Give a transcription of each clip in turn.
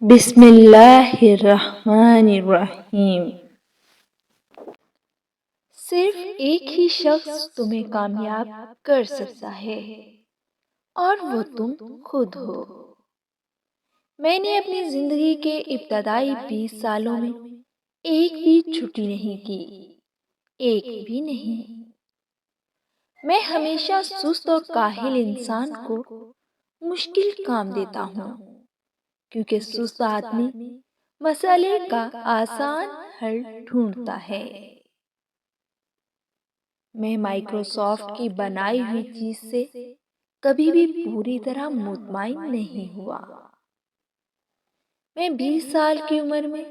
بسم اللہ الرحمن الرحیم۔ صرف ایک ہی شخص تمہیں کامیاب کر سکتا ہے اور وہ تم خود ہو۔ میں نے اپنی زندگی کے ابتدائی 20 سالوں میں ایک بھی چھٹی نہیں کی، ایک بھی نہیں۔ میں ہمیشہ سست اور کاہل انسان کو مشکل کام دیتا ہوں، کیونکہ سست آدمی مسئلے کا آسان حل ڈھونڈتا ہے۔ میں مائکروسافٹ کی بنائی ہوئی چیز سے کبھی بھی پوری طرح مطمئن نہیں ہوا۔ میں 20 سال کی عمر میں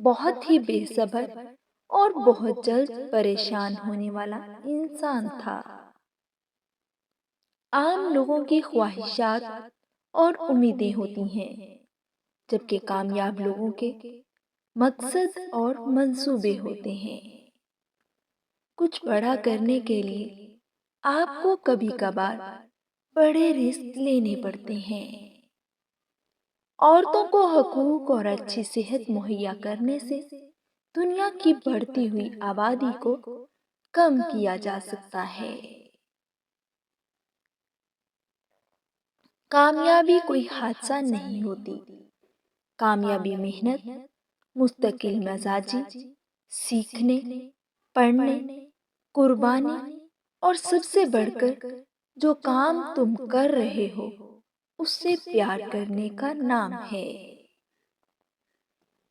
بہت ہی بے صبر اور بہت جلد پریشان ہونے والا انسان تھا۔ عام لوگوں کی خواہشات اور امیدیں ہوتی ہیں، جبکہ کامیاب لوگوں کے مقصد اور منصوبے ہوتے ہیں۔ کچھ بڑا کرنے کے لیے آپ کو کبھی کبھار بڑے رسک لینے پڑتے ہیں۔ عورتوں کو حقوق اور اچھی صحت مہیا کرنے سے دنیا کی بڑھتی ہوئی آبادی کو کم کیا جا سکتا ہے۔ کامیابی کوئی حادثہ نہیں ہوتی، کامیابی محنت، مستقل مزاجی، سیکھنے، پڑھنے، قربانی اور سب سے بڑھ کر جو کام تم کر رہے ہو اس سے پیار کرنے کا نام ہے۔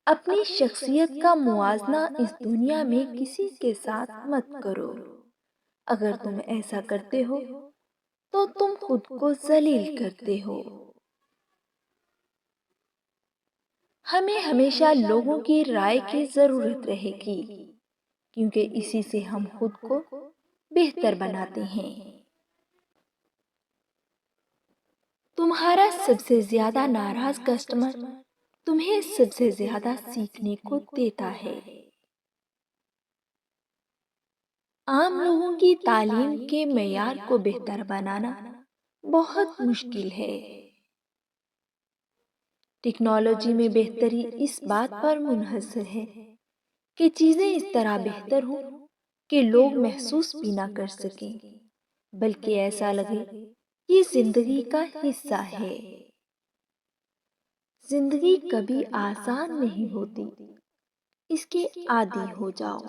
اپنی شخصیت کا موازنہ اس دنیا میں کسی کے ساتھ مت کرو۔ اگر تم ایسا کرتے ہو تو تم خود کو ذلیل کرتے ہو۔ ہمیں ہمیشہ لوگوں کی رائے کی ضرورت رہے گی، کیونکہ اسی سے ہم خود کو بہتر بناتے ہیں۔ تمہارا سب سے زیادہ ناراض کسٹمر تمہیں سب سے زیادہ سیکھنے کو دیتا ہے۔ عام لوگوں کی تعلیم کے معیار کو بہتر بنانا بہت مشکل ہے۔ ٹیکنالوجی میں بہتری اس بات پر منحصر ہے کہ چیزیں اس طرح بہتر ہوں کہ لوگ محسوس بھی نہ کر سکیں، بلکہ ایسا لگے کہ زندگی کا حصہ ہے۔ زندگی کبھی آسان نہیں ہوتی، اس کے عادی ہو جاؤ۔